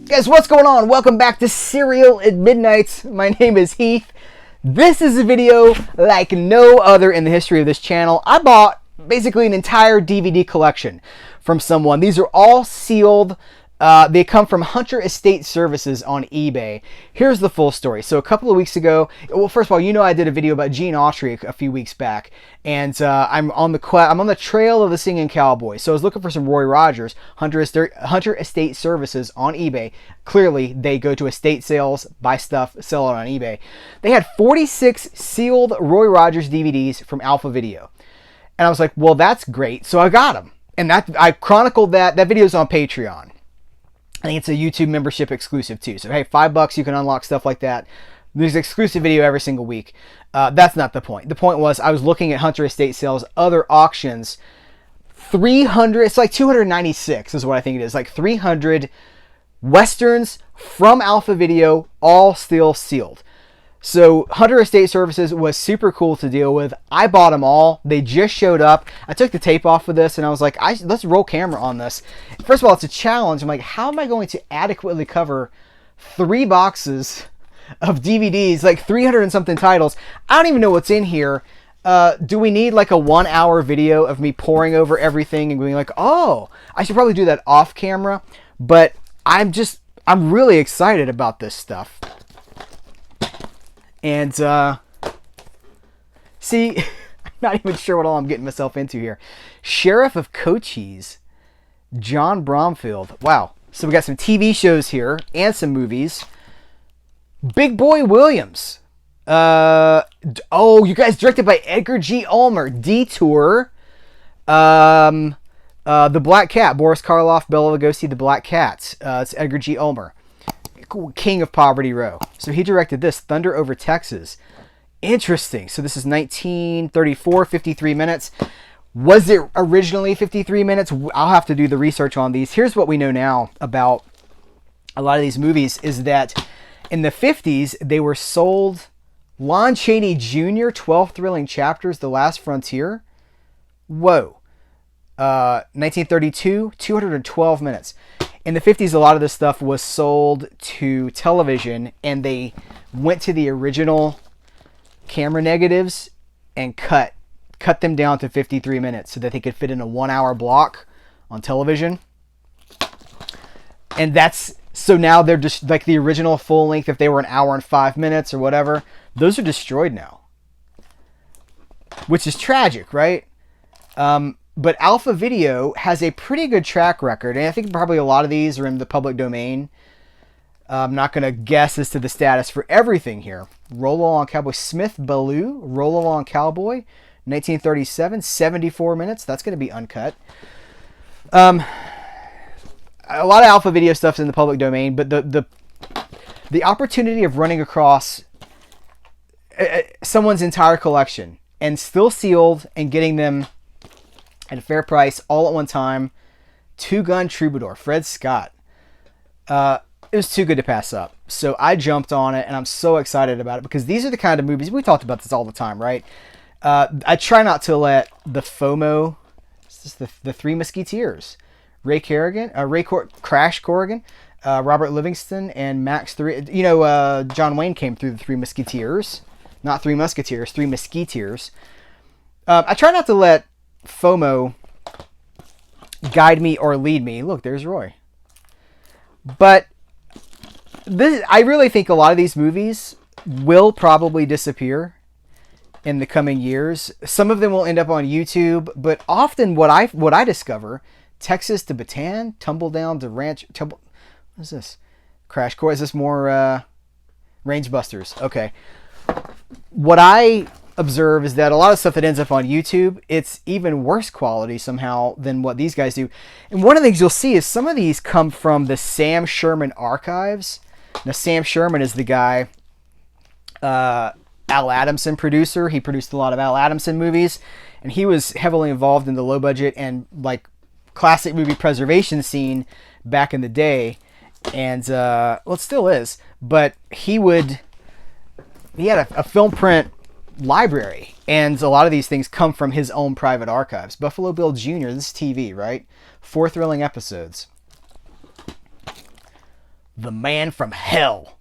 Guys, what's going on? Welcome back to Cereal at Midnight. My name is Heath. This is a video like no other in the history of this channel. I bought basically an entire DVD collection from someone. These are all sealed. They come from Hunter Estate Services on eBay. Here's the full story. So a couple of weeks ago, well, first of all, you know I did a video about Gene Autry a few weeks back, and I'm on the trail of the singing cowboy. So I was looking for some Roy Rogers, Hunter Estate Services on eBay. Clearly, they go to estate sales, buy stuff, sell it on eBay. They had 46 sealed Roy Rogers DVDs from Alpha Video, and I was like, well, that's great. So I got them, and I chronicled that. That video's on Patreon. I think it's a YouTube membership exclusive too. So hey, $5 you can unlock stuff like that. There's an exclusive video every single week. That's not the point. The point was I was looking at Hunter Estate Sales, other auctions. 300, it's like 296 is what I think it is. Like 300 Westerns from Alpha Video, all still sealed. So Hunter Estate Services was super cool to deal with. I bought them all. They just showed up. I took the tape off of this and I was like, let's roll camera on this. First of all, it's a challenge. I'm like, how am I going to adequately cover 3 boxes of DVDs, like 300 and something titles? I don't even know what's in here. Do we need like a 1-hour video of me poring over everything and going like, oh, I should probably do that off camera. But I'm really excited about this stuff. And, see, I'm not even sure what all I'm getting myself into here. Sheriff of Cochise, John Bromfield. Wow. So we got some TV shows here and some movies. Big Boy Williams. Oh, you guys, directed by Edgar G. Ulmer. Detour. The Black Cat. Boris Karloff, Bela Lugosi, The Black Cat. It's Edgar G. Ulmer. King of Poverty Row. So he directed this, Thunder Over Texas. Interesting. So this is 1934, 53 minutes. Was it originally 53 minutes? I'll have to do the research on these. Here's what we know now about a lot of these movies is that in the 50s, they were sold. Lon Chaney Jr., 12 Thrilling Chapters, The Last Frontier. Whoa. 1932, 212 minutes. In the 50s, a lot of this stuff was sold to television, and they went to the original camera negatives and cut them down to 53 minutes so that they could fit in a 1-hour block on television. And so now they're just like the original full length, if they were 1 hour and 5 minutes or whatever, those are destroyed now. Which is tragic, right? But Alpha Video has a pretty good track record, and I think probably a lot of these are in the public domain. I'm not going to guess as to the status for everything here. Roll Along Cowboy. Smith Ballou, Roll Along Cowboy, 1937, 74 minutes. That's going to be uncut. A lot of Alpha Video stuff's in the public domain, but the opportunity of running across someone's entire collection and still sealed and getting them at a fair price, all at one time. Two Gun Troubadour, Fred Scott. It was too good to pass up. So I jumped on it, and I'm so excited about it because these are the kind of movies, we talked about this all the time, right? I try not to let the FOMO, it's just the Three Musketeers, Crash Corrigan, Robert Livingston, and Max 3. You know, John Wayne came through the Three Musketeers. Not Three Musketeers, Three Musketeers. I try not to let FOMO guide me or lead me. Look, there's Roy. But I really think a lot of these movies will probably disappear in the coming years. Some of them will end up on YouTube, but often what I discover, Texas to Bataan, Tumble Down to Ranch. What is this? Crash Course. Is this more Range Busters? Okay. What I observe is that a lot of stuff that ends up on YouTube, it's even worse quality somehow than what these guys do. And one of the things you'll see is some of these come from the Sam Sherman archives. Now, Sam Sherman is the guy, Al Adamson producer. He produced a lot of Al Adamson movies, and he was heavily involved in the low budget and like classic movie preservation scene back in the day. And well, it still is, but he had a film print library, and a lot of these things come from his own private archives. Buffalo Bill Jr., this is TV, right? 4 thrilling episodes. The Man from Hell.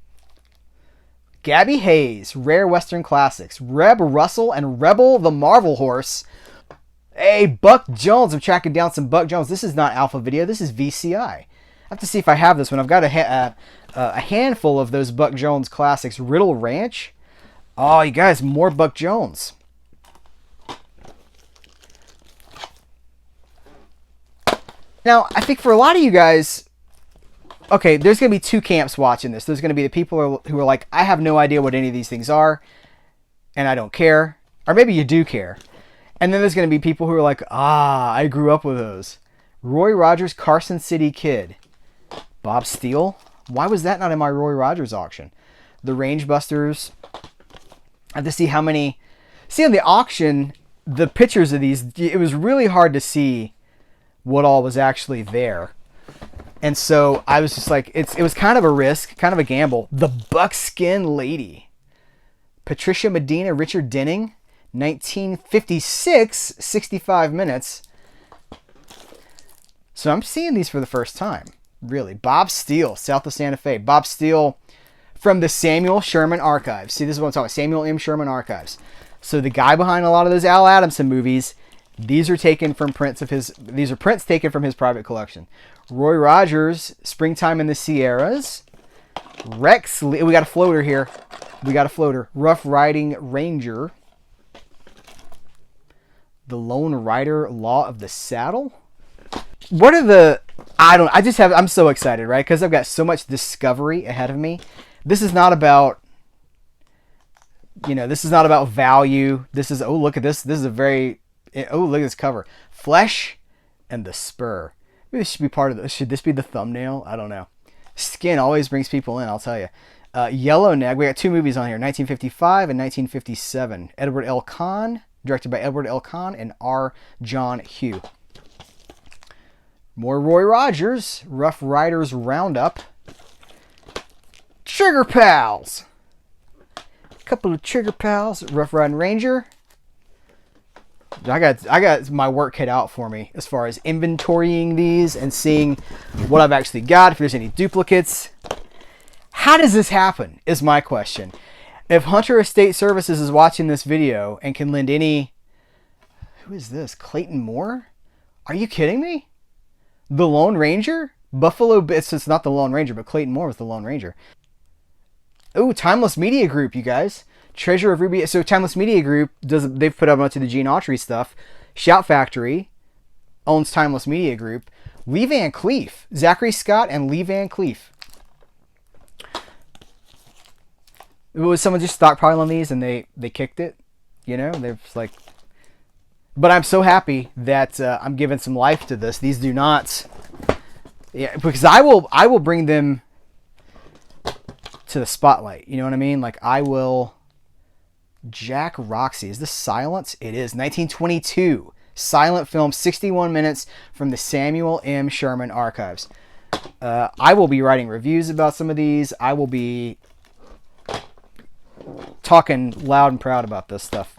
Gabby Hayes, Rare Western Classics. Reb Russell and Rebel the Marvel Horse. Hey, Buck Jones. I'm tracking down some Buck Jones. This is not Alpha Video. This is VCI. I have to see if I have this one. I've got a handful of those Buck Jones classics. Riddle Ranch. Oh, you guys, more Buck Jones. Now, I think for a lot of you guys, okay, there's going to be two camps watching this. There's going to be the people who are like, I have no idea what any of these things are, and I don't care. Or maybe you do care. And then there's going to be people who are like, I grew up with those. Roy Rogers, Carson City Kid. Bob Steele. Why was that not in my Roy Rogers auction? The Rangebusters. I have to see how many. See, on the auction, the pictures of these, it was really hard to see what all was actually there. And so I was just like, it was kind of a risk, kind of a gamble. The Buckskin Lady. Patricia Medina, Richard Denning. 1956, 65 minutes. So I'm seeing these for the first time, really. Bob Steele, south of Santa Fe. Bob Steele from the Samuel Sherman Archives. See, this is what I'm talking about, Samuel M. Sherman Archives. So the guy behind a lot of those Al Adamson movies, these are taken from prints of his, these are prints taken from his private collection. Roy Rogers, Springtime in the Sierras. Rex, we got a floater here. We got a floater. Rough Riding Ranger. The Lone Rider, Law of the Saddle. What are the, I'm so excited, right? Because I've got so much discovery ahead of me. This is not about, this is not about value. This is, oh, look at this. This is a very, oh, look at this cover. Flesh and the Spur. Maybe this should be part of this. Should this be the thumbnail? I don't know. Skin always brings people in, I'll tell you. Yellow Neg. We got two movies on here, 1955 and 1957. Edward L. Kahn. Directed by Edward L. Kahn and R. John Hugh. More Roy Rogers. Rough Riders Roundup. Trigger Pals. A couple of Trigger Pals. Rough Riding Ranger. I got my work cut out for me as far as inventorying these and seeing what I've actually got, if there's any duplicates. How does this happen is my question. If Hunter Estate Services is watching this video and can lend any... Who is this? Clayton Moore? Are you kidding me? The Lone Ranger? Buffalo... It's not the Lone Ranger, but Clayton Moore was the Lone Ranger. Oh, Timeless Media Group, you guys. Treasure of Ruby... So Timeless Media Group, they've put up a bunch of the Gene Autry stuff. Shout Factory owns Timeless Media Group. Lee Van Cleef. Zachary Scott and Lee Van Cleef. Was someone just stockpiling these and they kicked it? They're just like... But I'm so happy that I'm giving some life to this. These do not... Yeah, because I will bring them to the spotlight. You know what I mean? Like, I will... Jack Roxy. Is this Silence? It is. 1922. Silent film, 61 minutes from the Samuel M. Sherman Archives. I will be writing reviews about some of these. I will be... talking loud and proud about this stuff.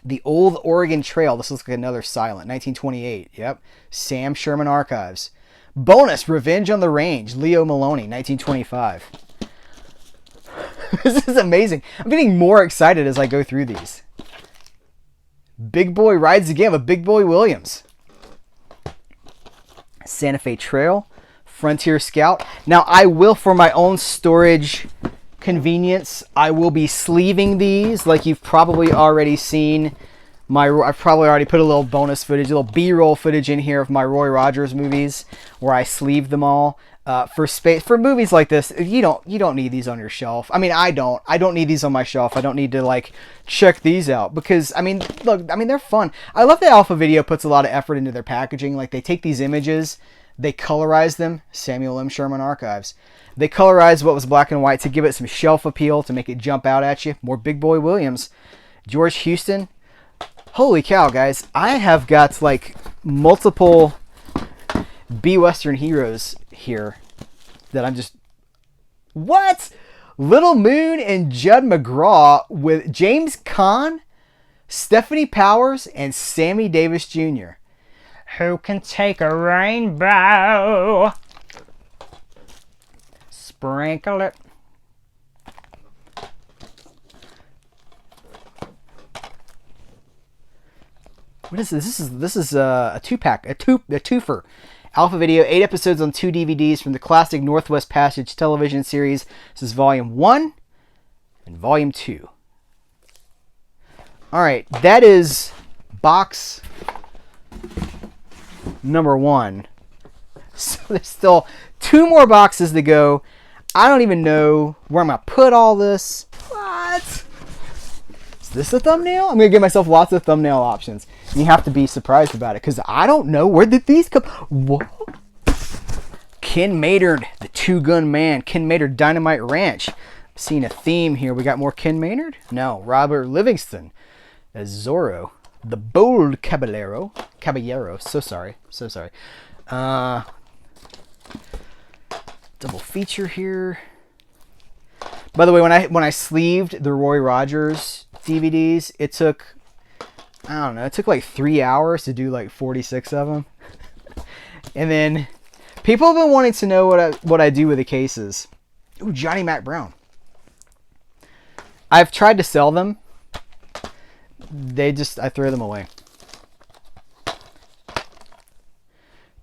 The Old Oregon Trail. This looks like another Silent. 1928. Yep. Sam Sherman Archives. Bonus. Revenge on the Range. Leo Maloney. 1925. This is amazing. I'm getting more excited as I go through these. Big Boy Rides Again with Big Boy Williams. Santa Fe Trail. Frontier Scout. Now, I will, for my own storage convenience, I will be sleeving these, like you've probably already seen. I've probably already put a little bonus footage, a little B-roll footage in here of my Roy Rogers movies, where I sleeve them all. For movies like this, you don't need these on your shelf. I mean, I don't need these on my shelf. I don't need to like check these out because look, they're fun. I love that Alpha Video puts a lot of effort into their packaging. Like, they take these images, they colorize them. Samuel M. Sherman Archives. They colorized what was black and white to give it some shelf appeal, to make it jump out at you. More Big Boy Williams. George Houston. Holy cow, guys. I have got like multiple B-Western heroes here that I'm just... What? Little Moon and Judd McGraw with James Caan, Stephanie Powers, and Sammy Davis Jr. Who can take a rainbow? Sprinkle it. What is this? This is a twofer. Alpha Video, 8 episodes on 2 DVDs from the classic Northwest Passage television series. This is Volume 1 and Volume 2. Alright, that is box number 1. So there's still 2 more boxes to go. I don't even know where I'm going to put all this. What? Is this a thumbnail? I'm going to give myself lots of thumbnail options. And you have to be surprised about it because I don't know where did these come. What? Ken Maynard, the two-gun man. Ken Maynard, Dynamite Ranch. I'm seeing a theme here. We got more Ken Maynard? No. Robert Livingston as Zorro. The Bold Caballero. So sorry. Double feature here. By the way, when I sleeved the Roy Rogers DVDs, it took, I don't know, it took like 3 hours to do like 46 of them. And then people have been wanting to know what I do with the cases. Ooh, Johnny Mac Brown. I've tried to sell them. I throw them away.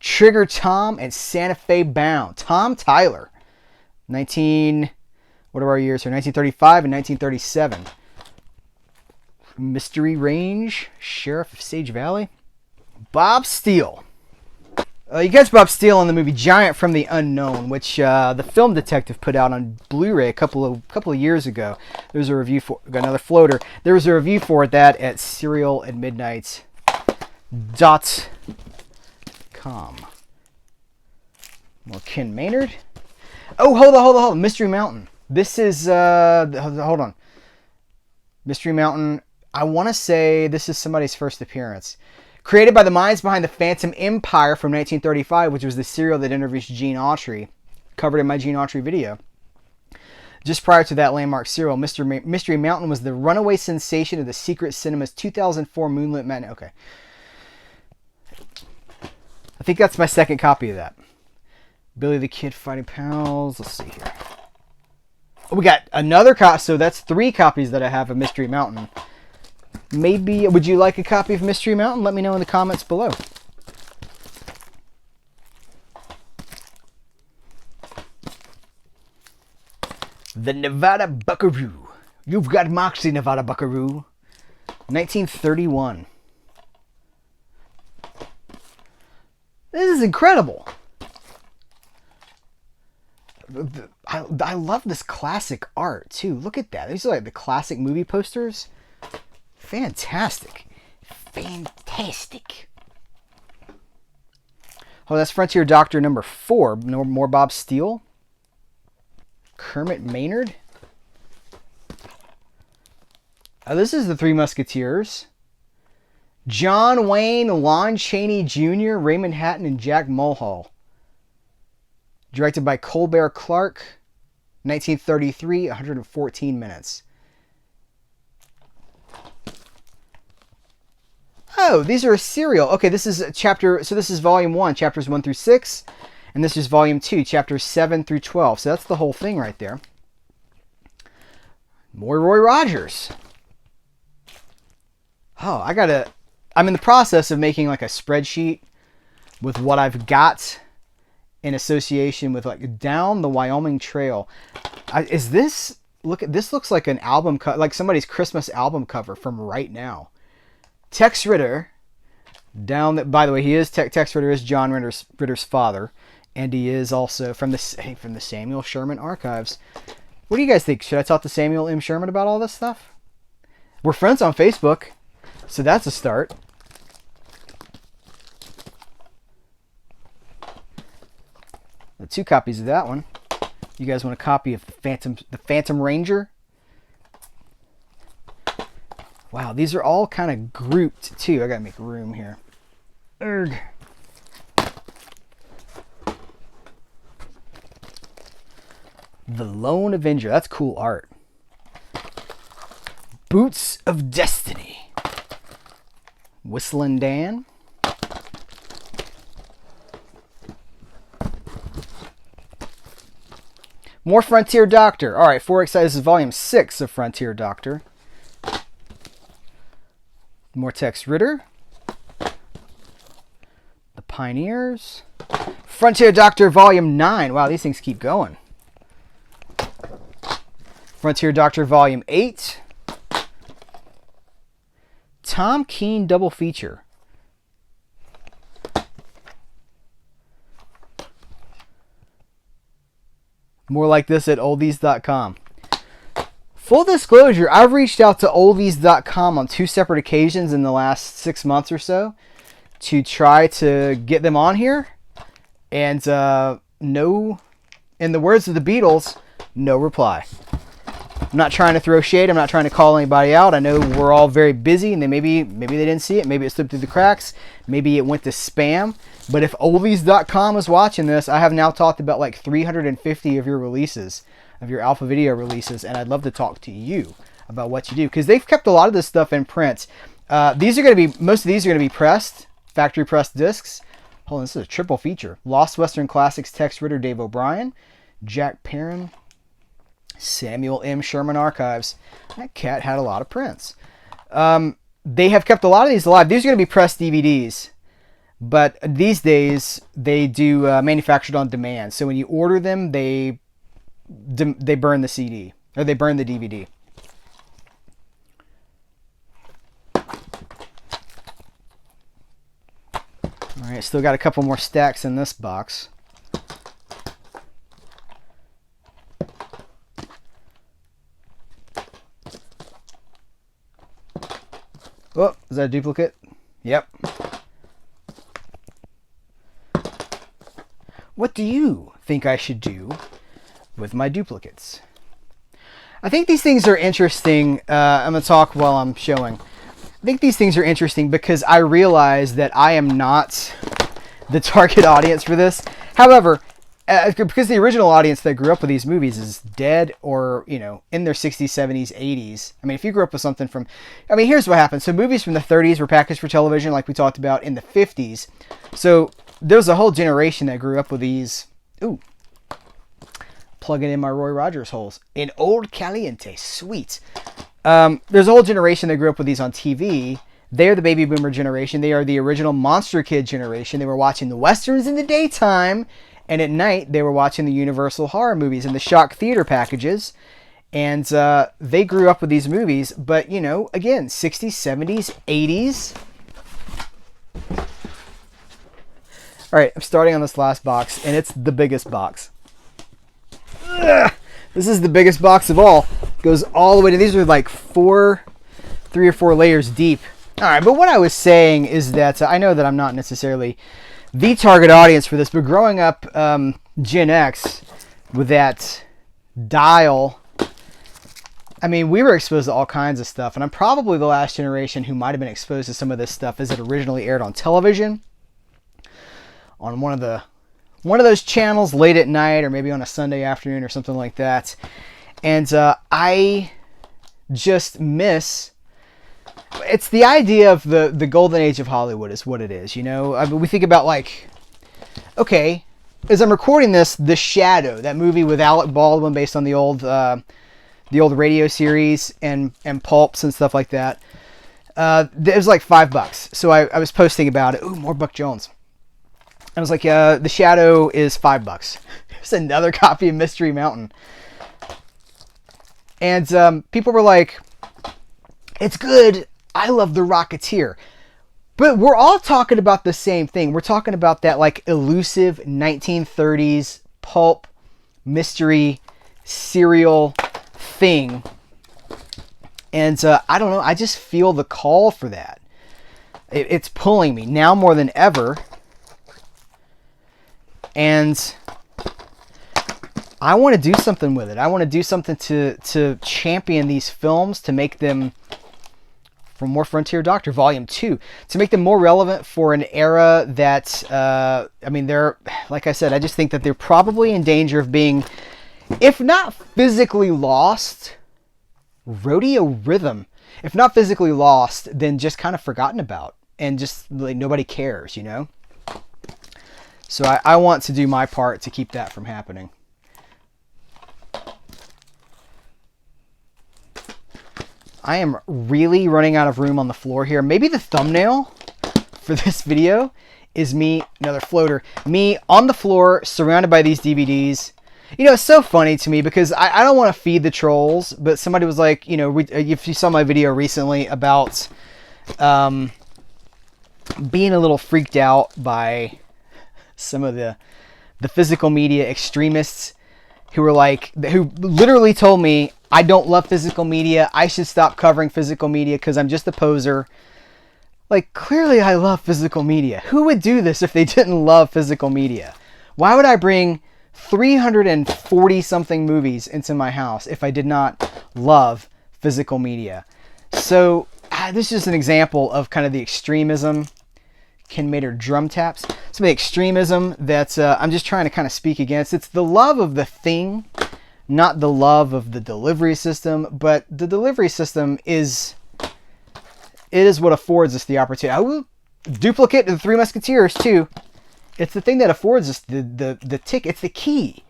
Trigger Tom and Santa Fe Bound. Tom Tyler. What are our years here? 1935 and 1937. Mystery Range. Sheriff of Sage Valley. Bob Steele. You guys, Bob Steele in the movie Giant from the Unknown, which the Film Detective put out on Blu-ray a couple of years ago. There's a review for, got another floater. There was a review for that at CerealAtMidnite.com. More Ken Maynard. Oh, hold on. Mystery Mountain. This is hold on. Mystery Mountain. I want to say this is somebody's first appearance. Created by the minds behind the Phantom Empire from 1935, which was the serial that introduced Gene Autry, covered in my Gene Autry video. Just prior to that landmark serial, Mystery Mountain was the runaway sensation of the Secret Cinema's 2004 Moonlit Matinee. Okay. I think that's my second copy of that. Billy the Kid Fighting Pals. Let's see here. Oh, we got another copy. So that's 3 copies that I have of Mystery Mountain. Maybe, would you like a copy of Mystery Mountain? Let me know in the comments below. The Nevada Buckaroo. You've got Moxie, Nevada Buckaroo. 1931. This is incredible. I love this classic art too. Look at that. These are like the classic movie posters. Fantastic. Oh, that's Frontier Doctor number 4. More Bob Steele. Kermit Maynard. Oh, this is the Three Musketeers. John Wayne, Lon Chaney Jr., Raymond Hatton, and Jack Mulhall. Directed by Colbert Clark. 1933, 114 minutes. Oh, these are a serial. Okay, this is this is volume 1, chapters 1 through 6. And this is volume 2, chapters 7 through 12. So that's the whole thing right there. More Roy Rogers. Oh, I'm in the process of making like a spreadsheet with what I've got in association with like Down the Wyoming Trail. This looks like an album like somebody's Christmas album cover from right now. Tex Ritter, by the way, Tex Ritter is John Ritter's father, and he is also from the Samuel Sherman archives. What do you guys think? Should I talk to Samuel M. Sherman about all this stuff? We're friends on Facebook, so that's a start. The 2 copies of that one. You guys want a copy of the Phantom Ranger? Wow, these are all kind of grouped too. I gotta make room here. Urgh. The Lone Avenger. That's cool art. Boots of Destiny. Whistling Dan. More Frontier Doctor. All right, 4 excited. This is volume 6 of Frontier Doctor. More Tex Ritter. The Pioneers. Frontier Doctor volume 9. Wow, these things keep going. Frontier Doctor volume 8. Tom Keene double feature. More like this at oldies.com. Full disclosure, I've reached out to oldies.com on 2 separate occasions in the last 6 months or so to try to get them on here. And no, in the words of the Beatles, no reply. I'm not trying to throw shade. I'm not trying to call anybody out. I know we're all very busy, and maybe they didn't see it. Maybe it slipped through the cracks. Maybe it went to spam. But if oldies.com is watching this, I have now talked about like 350 of your releases, of your alpha video releases, and I'd love to talk to you about what you do, because they've kept a lot of this stuff in print. These are going to be, most of these are going to be pressed, factory pressed discs. Hold on, this is a triple feature. Lost Western Classics, Tex Ritter, Dave O'Brien, Jack Perrin, Samuel M. Sherman Archives. That cat had a lot of prints. They have kept a lot of these alive. These are going to be pressed DVDs, but these days they do manufactured on demand. So when you order them, they burn the CD, or they burn the DVD. All right, still got a couple more stacks in this box. Oh, is that a duplicate? Yep. What do you think I should do with my duplicates? I think these things are interesting. I'm going to talk while I'm showing. I think these things are interesting because I realize that I am not the target audience for this. However, because the original audience that grew up with these movies is dead, or, you know, in their 60s, 70s, 80s. I mean, if you grew up with something from, I mean, here's what happened. So movies from the 30s were packaged for television, like we talked about, in the 50s. So there's a whole generation that grew up with these. Ooh, plugging in my Roy Rogers holes. In Old Caliente, sweet. There's a whole generation that grew up with these on TV. They're the baby boomer generation. They are the original Monster Kid generation. They were watching the Westerns in the daytime, and at night they were watching the Universal horror movies and the shock theater packages. And they grew up with these movies. But, you know, again, 60s, 70s, 80s. All right, I'm starting on this last box, and it's the biggest box. Ugh, this is the biggest box of all. Goes all the way to, these are like 3 or 4 layers deep. All right, but what I was saying is that I know that I'm not necessarily the target audience for this, but growing up Gen X with that dial, I mean, we were exposed to all kinds of stuff, and I'm probably the last generation who might have been exposed to some of this stuff as it originally aired on television, on one of those channels late at night, or maybe on a Sunday afternoon or something like that. And I just miss, it's the idea of the golden age of Hollywood is what it is, you know? I mean, we think about, like, okay, as I'm recording this, The Shadow, that movie with Alec Baldwin based on the old radio series and pulps and stuff like that. It was like $5. So I was posting about it. Ooh, more Buck Jones. I was like, The Shadow is $5. There's another copy of Mystery Mountain. And people were like, it's good. I love The Rocketeer. But we're all talking about the same thing. We're talking about that, like, elusive 1930s pulp mystery serial thing. And I don't know. I just feel the call for that. It's pulling me now more than ever. And I want to do something with it. I want to do something to champion these films, to make them, from More Frontier Doctor Volume 2, to make them more relevant for an era that, I mean, they're, like I said, I just think that they're probably in danger of being, if not physically lost, rodeo rhythm. If not physically lost, then just kind of forgotten about. And just, like, nobody cares, you know? So I want to do my part to keep that from happening. I am really running out of room on the floor here. Maybe the thumbnail for this video is me, another floater, me on the floor surrounded by these DVDs. You know, it's so funny to me because I don't want to feed the trolls, but somebody was like, you know, if you saw my video recently about being a little freaked out by some of the physical media extremists who were like, who literally told me I don't love physical media, I should stop covering physical media because I'm just a poser. Like, clearly I love physical media. Who would do this if they didn't love physical media? Why would I bring 340 something movies into my house if I did not love physical media? So this is just an example of kind of the extremism. Ken Mater drum taps. Some of the extremism that I'm just trying to kind of speak against. It's the love of the thing, not the love of the delivery system, but the delivery system is what affords us the opportunity. I will duplicate the Three Musketeers too. It's the thing that affords us the ticket. It's the key.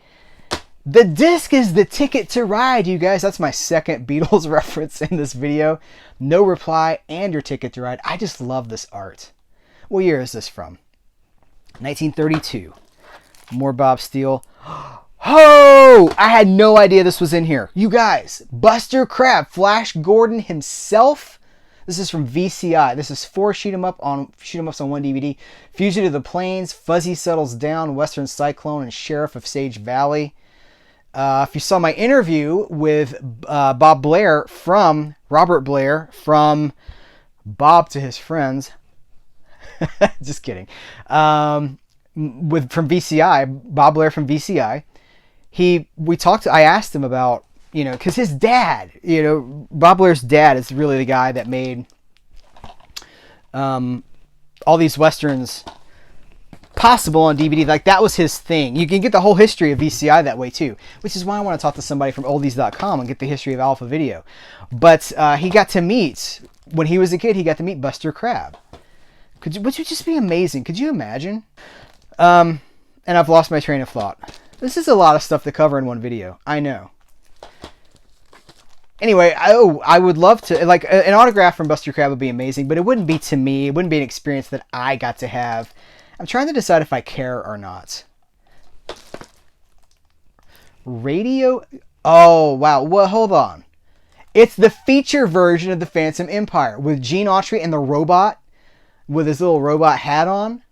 The disc is the ticket to ride, you guys. That's my second Beatles reference in this video. No Reply and your ticket to ride. I just love this art. What year is this from? 1932. More Bob Steele. Oh, I had no idea this was in here. You guys, Buster Crabbe, Flash Gordon himself. This is from VCI. This is 4 shoot 'em ups on one DVD. Fugitive of the Plains, Fuzzy Settles Down, Western Cyclone, and Sheriff of Sage Valley. If you saw my interview with Robert Blair, from Bob to His Friends, just kidding, from VCI, Bob Blair from VCI, I asked him about, you know, because his dad, you know, Bob Blair's dad is really the guy that made all these Westerns possible on DVD. Like, that was his thing. You can get the whole history of VCI that way too, which is why I want to talk to somebody from oldies.com and get the history of Alpha Video. But he got to meet, when he was a kid, he got to meet Buster Crabbe. Would you just be amazing? Could you imagine? And I've lost my train of thought. This is a lot of stuff to cover in one video. I know. Anyway, I would love to, like, an autograph from Buster Crabbe would be amazing, but it wouldn't be to me. It wouldn't be an experience that I got to have. I'm trying to decide if I care or not. Radio? Oh, wow. Well, hold on. It's the feature version of The Phantom Empire with Gene Autry and the robot with his little robot hat on.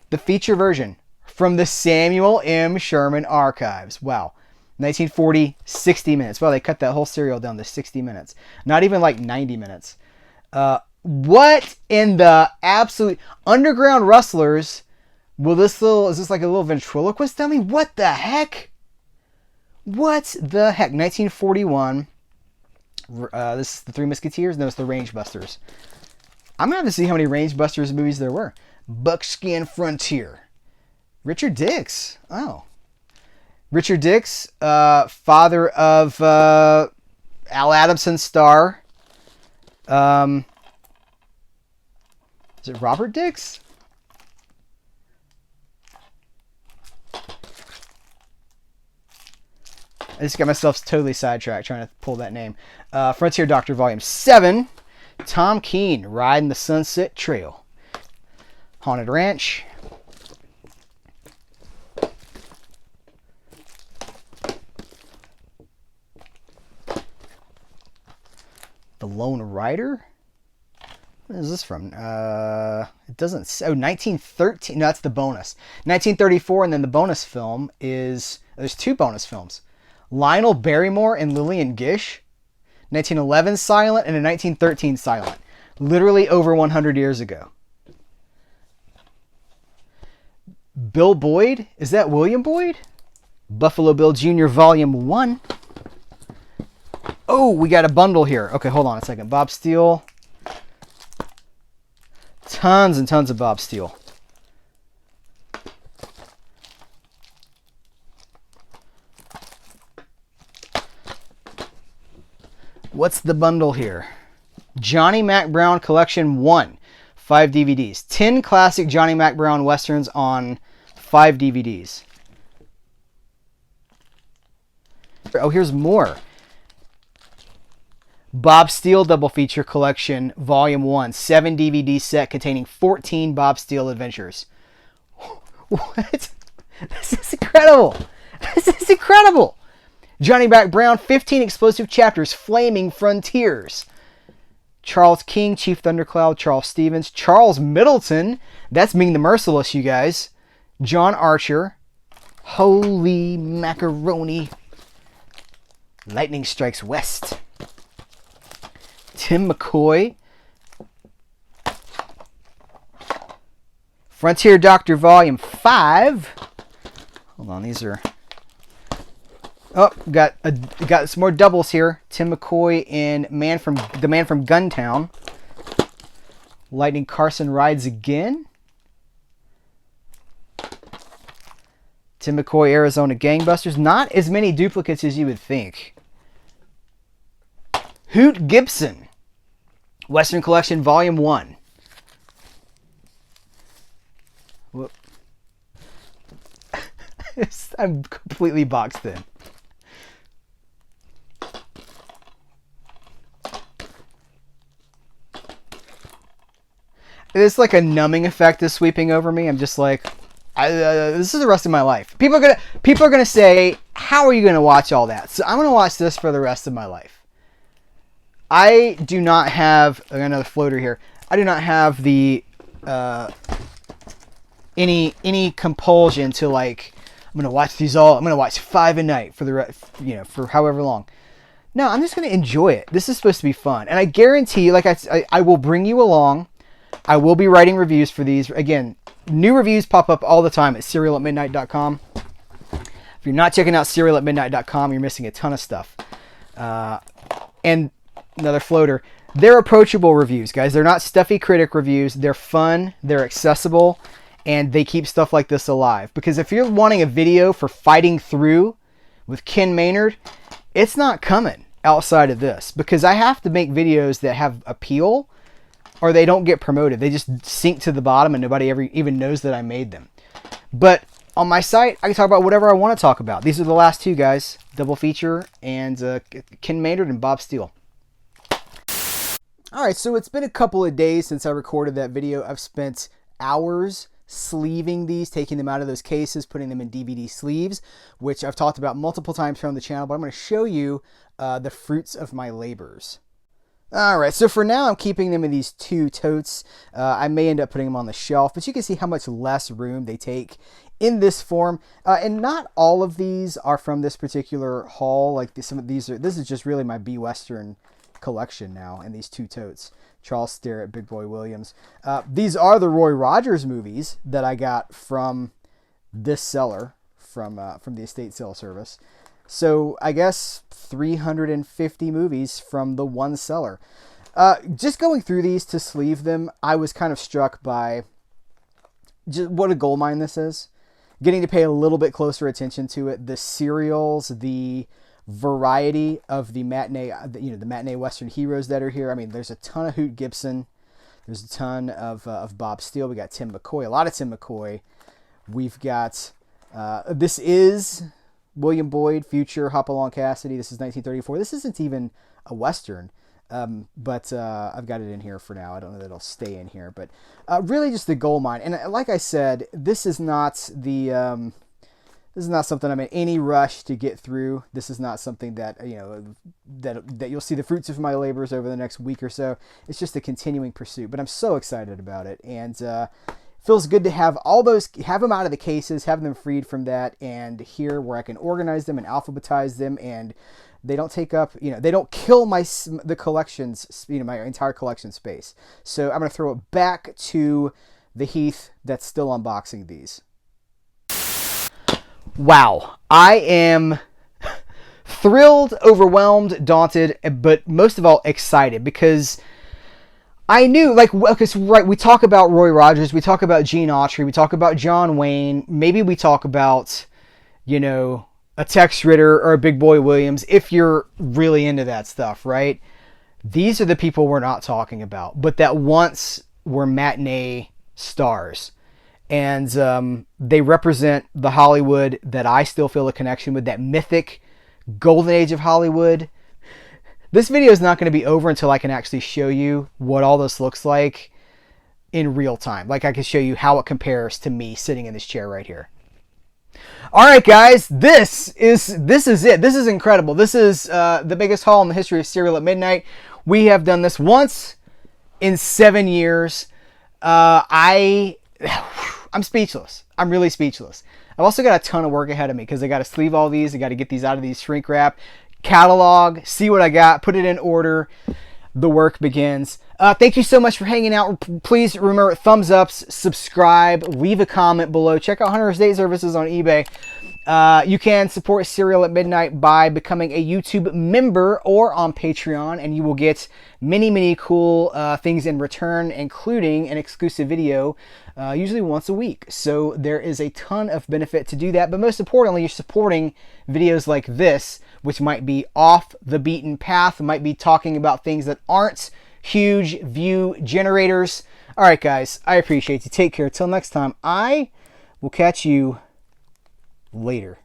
The feature version from the Samuel M. Sherman Archives. Wow. 1940, 60 minutes. Well, they cut that whole serial down to 60 minutes. Not even like 90 minutes. What in the absolute Underground Rustlers? Is this like a little ventriloquist dummy? What the heck? What the heck? 1941. This is the Three Musketeers. No, it's the Range Busters. I'm going to have to see how many Range Busters movies there were. Buckskin Frontier. Richard Dix. Oh. Richard Dix, father of Al Adamson's star. Is it Robert Dix? I just got myself totally sidetracked trying to pull that name. Frontier Doctor Volume 7. Tom Keene, Riding the Sunset Trail. Haunted Ranch. The Lone Rider? What is this from? It doesn't say. Oh, 1913. No, that's the bonus. 1934, and then the bonus film is... There's 2 bonus films. Lionel Barrymore and Lillian Gish. 1911 silent, and a 1913 silent. Literally over 100 years ago. Bill Boyd? Is that William Boyd? Buffalo Bill Jr. Volume 1. Oh, we got a bundle here. Okay, hold on a second. Bob Steele. Tons and tons of Bob Steele. What's the bundle here? Johnny Mac Brown Collection 1. 5 DVDs. 10 classic Johnny Mac Brown Westerns on 5 DVDs. Oh, here's more. Bob Steele Double Feature Collection, Volume 1, 7 DVD set containing 14 Bob Steele adventures. What? This is incredible. This is incredible. Johnny Mac Brown, 15 explosive chapters, Flaming Frontiers. Charles King, Chief Thundercloud, Charles Stevens, Charles Middleton, that's Ming the Merciless, you guys. John Archer, Holy Macaroni, Lightning Strikes West. Tim McCoy, Frontier Doctor Volume 5. Hold on, these are... Oh, got some more doubles here. Tim McCoy in The Man from Guntown. Lightning Carson Rides Again. Tim McCoy, Arizona Gangbusters. Not as many duplicates as you would think. Hoot Gibson, Western Collection Volume 1. Whoop. I'm completely boxed in. It's like a numbing effect is sweeping over me. I'm just like, this is the rest of my life. People are gonna say, how are you gonna watch all that? So I'm gonna watch this for the rest of my life. I do not have, I got another floater here. I do not have the any compulsion to like, I'm gonna watch these all. I'm gonna watch 5 a night for the for however long. No, I'm just gonna enjoy it. This is supposed to be fun, and I guarantee you, like I will bring you along. I will be writing reviews for these. Again, new reviews pop up all the time at CerealAtMidnite.com. If you're not checking out CerealAtMidnite.com, you're missing a ton of stuff. And another floater. They're approachable reviews, guys. They're not stuffy critic reviews. They're fun. They're accessible. And they keep stuff like this alive. Because if you're wanting a video for fighting through with Ken Maynard, it's not coming outside of this. Because I have to make videos that have appeal, or they don't get promoted. They just sink to the bottom and nobody ever even knows that I made them. But on my site, I can talk about whatever I want to talk about. These are the last two guys. Double feature and Ken Maynard and Bob Steele. Alright, so it's been a couple of days since I recorded that video. I've spent hours sleeving these, taking them out of those cases, putting them in DVD sleeves, which I've talked about multiple times here on the channel, but I'm going to show you the fruits of my labors. Alright, so for now I'm keeping them in these two totes. I may end up putting them on the shelf, but you can see how much less room they take in this form. And not all of these are from this particular haul. Like some of these are, this is just really my B Western collection now in these two totes. Charles Starrett, Big Boy Williams. These are the Roy Rogers movies that I got from this seller, from the estate sale service. So I guess 350 movies from the one seller. Just going through these to sleeve them, I was kind of struck by just what a goldmine this is. Getting to pay a little bit closer attention to it. The serials, the variety of the matinee, the matinee Western heroes that are here. I mean, there's a ton of Hoot Gibson. There's a ton of Bob Steele. We got Tim McCoy, a lot of Tim McCoy. We've got, this is William Boyd, Future, Hopalong Cassidy. This is 1934. This isn't even a Western, but I've got it in here for now. I don't know that it'll stay in here, but really just the gold mine. And like I said, this is not the this is not something I'm in any rush to get through. This is not something that that you'll see the fruits of my labors over the next week or so. It's just a continuing pursuit, but I'm so excited about it, and feels good to have all those, have them out of the cases, have them freed from that, and here where I can organize them and alphabetize them, and they don't take up, they don't kill the collections, my entire collection space. So I'm going to throw it back to the Heath that's still unboxing these. Wow, I am thrilled, overwhelmed, daunted, but most of all excited, because I knew, because right, we talk about Roy Rogers, we talk about Gene Autry, we talk about John Wayne, maybe we talk about, a Tex Ritter or a Big Boy Williams, if you're really into that stuff, right? These are the people we're not talking about, but that once were matinee stars. And they represent the Hollywood that I still feel a connection with, that mythic golden age of Hollywood This video is not going to be over until I can actually show you what all this looks like in real time. Like I can show you how it compares to me sitting in this chair right here. All right, guys, this is it. This is incredible. This is the biggest haul in the history of Cereal at Midnight. We have done this once in 7 years. I'm speechless. I'm really speechless. I've also got a ton of work ahead of me because I got to sleeve all these. I got to get these out of these shrink wrap, catalog, see what I got, put it in order. The work begins. Thank you so much for hanging out. Please remember, thumbs ups, subscribe, leave a comment below. Check out Hunter's Day Services on eBay. You can support Cereal at Midnight by becoming a YouTube member or on Patreon, and you will get many cool things in return, including an exclusive video, usually once a week. So there is a ton of benefit to do that, but most importantly, you're supporting videos like this, which might be off the beaten path, might be talking about things that aren't huge view generators. All right, guys, I appreciate you. Take care. Till next time, I will catch you later.